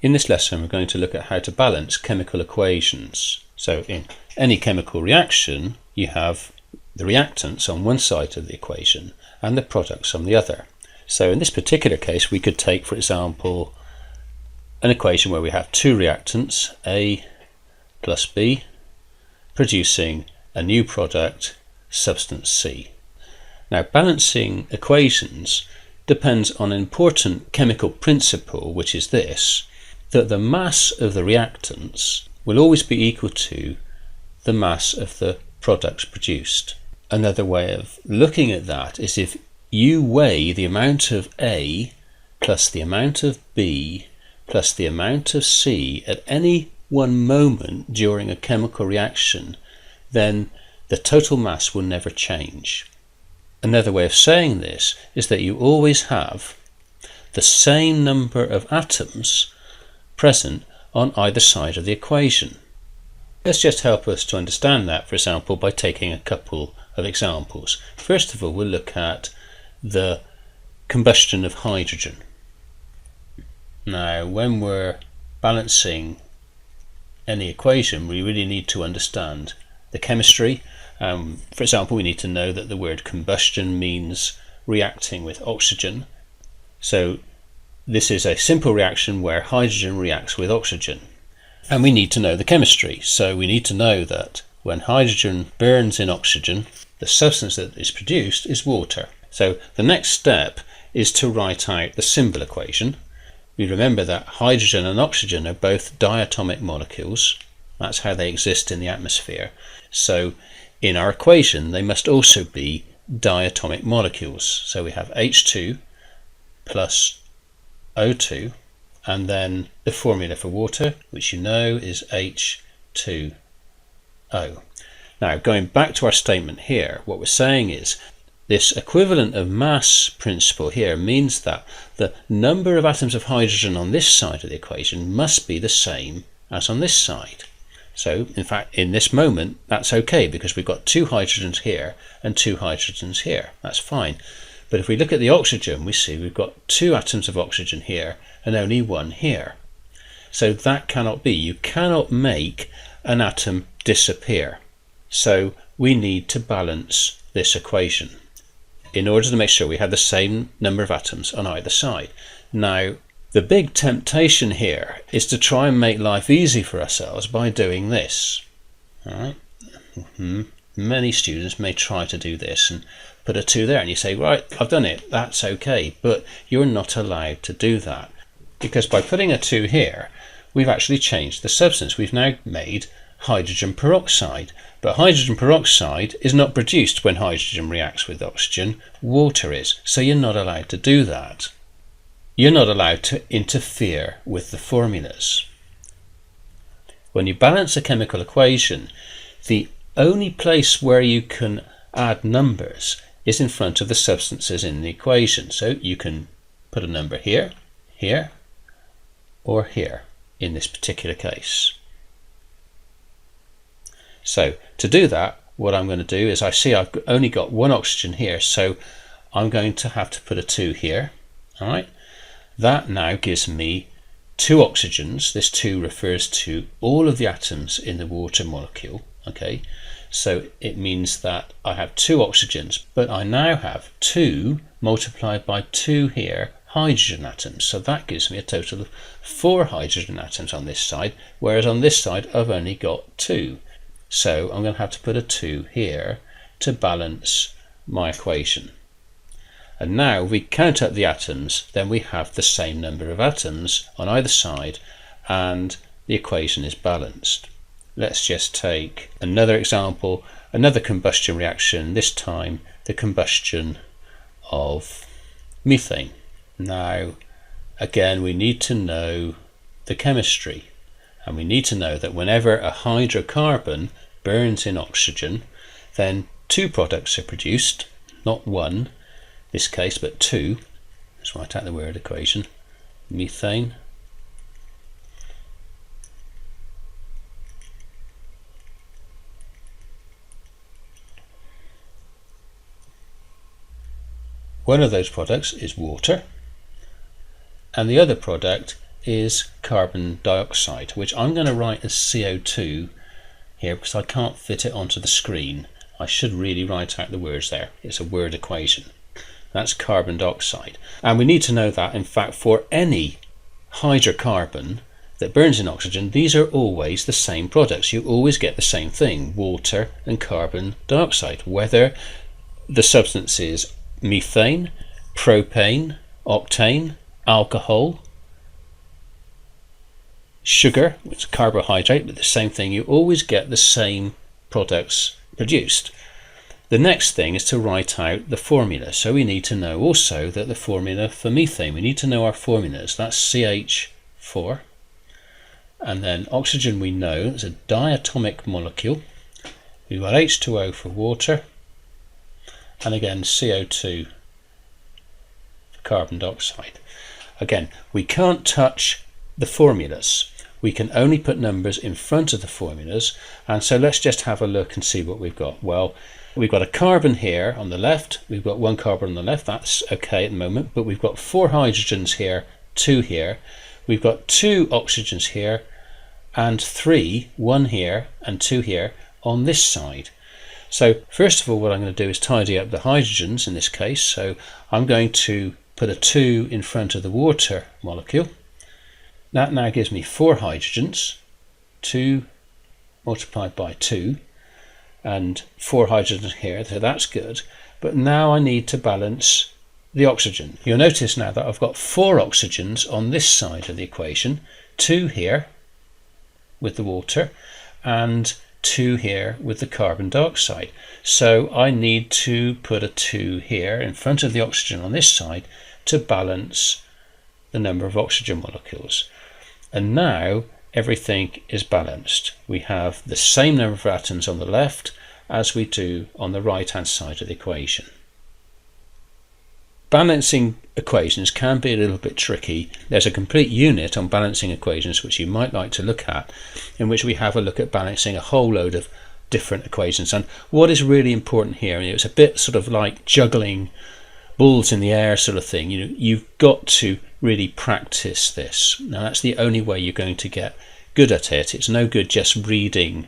In this lesson we're going to look at how to balance chemical equations. So in any chemical reaction you have the reactants on one side of the equation and the products on the other. So in this particular case we could take, for example, an equation where we have two reactants, A plus B, producing a new product, substance C. Now, balancing equations depends on an important chemical principle, which is this, that the mass of the reactants will always be equal to the mass of the products produced. Another way of looking at that is if you weigh the amount of A plus the amount of B plus the amount of C at any one moment during a chemical reaction, then the total mass will never change. Another way of saying this is that you always have the same number of atoms present on either side of the equation. Let's just help us to understand that, for example, by taking a couple of examples. First of all, we'll look at the combustion of hydrogen. Now, when we're balancing any equation, we really need to understand the chemistry. For example, we need to know that the word combustion means reacting with oxygen. So this is a simple reaction where hydrogen reacts with oxygen. And we need to know the chemistry. So we need to know that when hydrogen burns in oxygen, the substance that is produced is water. So the next step is to write out the symbol equation. We remember that hydrogen and oxygen are both diatomic molecules. That's how they exist in the atmosphere. So in our equation, they must also be diatomic molecules. So we have H2 plus O2, and then the formula for water, which you know is H2O. Now, going back to our statement here, what we're saying is this equivalent of mass principle here means that the number of atoms of hydrogen on this side of the equation must be the same as on this side. So, in fact, in this moment, that's okay because we've got two hydrogens here and two hydrogens here. That's fine. But if we look at the oxygen, we see we've got two atoms of oxygen here and only one here. So that cannot be. You cannot make an atom disappear. So we need to balance this equation in order to make sure we have the same number of atoms on either side. Now, the big temptation here is to try and make life easy for ourselves by doing this. All right? Many students may try to do this and put a 2 there, and you say, right, I've done it, that's okay, but you're not allowed to do that, because by putting a 2 here, we've actually changed the substance. We've now made hydrogen peroxide, but hydrogen peroxide is not produced when hydrogen reacts with oxygen, water is, so you're not allowed to do that. You're not allowed to interfere with the formulas. When you balance a chemical equation, the only place where you can add numbers is in front of the substances in the equation. So you can put a number here, here, or here in this particular case. So to do that, what I'm going to do is I see I've only got one oxygen here, so I'm going to have to put a 2 here. All right. That now gives me two oxygens. This 2 refers to all of the atoms in the water molecule. Okay, so it means that I have two oxygens, but I now have 2 multiplied by 2 here hydrogen atoms. So that gives me a total of 4 hydrogen atoms on this side, whereas on this side I've only got 2. So I'm going to have to put a 2 here to balance my equation. And now if we count up the atoms, then we have the same number of atoms on either side and the equation is balanced. Let's just take another example, another combustion reaction, this time the combustion of methane. Now, again, we need to know the chemistry, and we need to know that whenever a hydrocarbon burns in oxygen, then 2 products are produced, not 1 in this case, but 2. Let's write out the word equation, methane. One of those products is water, and the other product is carbon dioxide, which I'm going to write as CO2 here because I can't fit it onto the screen. I should really write out the words there. It's a word equation. That's carbon dioxide. And we need to know that, in fact, for any hydrocarbon that burns in oxygen, these are always the same products. You always get the same thing, water and carbon dioxide, whether the substance is methane, propane, octane, alcohol, sugar, which is carbohydrate, but the same thing. You always get the same products produced. The next thing is to write out the formula. So we need to know also that the formula for methane, we need to know our formulas. That's CH4. And then oxygen we know, it's a diatomic molecule. We've got H2O for water. And again, CO2 for carbon dioxide. Again, we can't touch the formulas. We can only put numbers in front of the formulas. And so let's just have a look and see what we've got. Well, we've got a carbon here on the left. We've got one carbon on the left. That's okay at the moment. But we've got 4 hydrogens here, 2 here. We've got 2 oxygens here and 3, 1 here and 2 here on this side. So first of all, what I'm going to do is tidy up the hydrogens in this case. So I'm going to put a 2 in front of the water molecule. That now gives me 4 hydrogens, 2 multiplied by 2, and 4 hydrogens here, so that's good. But now I need to balance the oxygen. You'll notice now that I've got 4 oxygens on this side of the equation, 2 here with the water, and 2 here with the carbon dioxide. So I need to put a 2 here in front of the oxygen on this side to balance the number of oxygen molecules. And now everything is balanced. We have the same number of atoms on the left as we do on the right hand side of the equation. Balancing equations can be a little bit tricky. There's a complete unit on balancing equations which you might like to look at, in which we have a look at balancing a whole load of different equations. And what is really important here, and it's a bit sort of like juggling balls in the air sort of thing, you've got to really practice this. Now that's the only way you're going to get good at it. It's no good just reading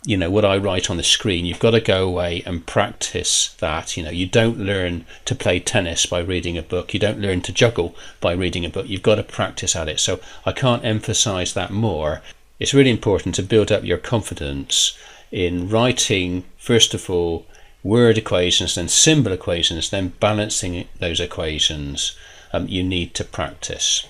what I write on the screen. You've got to go away and practice that. You don't learn to play tennis by reading a book. You don't learn to juggle by reading a book. You've got to practice at it. So I can't emphasize that more. It's really important to build up your confidence in writing, first of all, word equations, then symbol equations, then balancing those equations. You need to practice.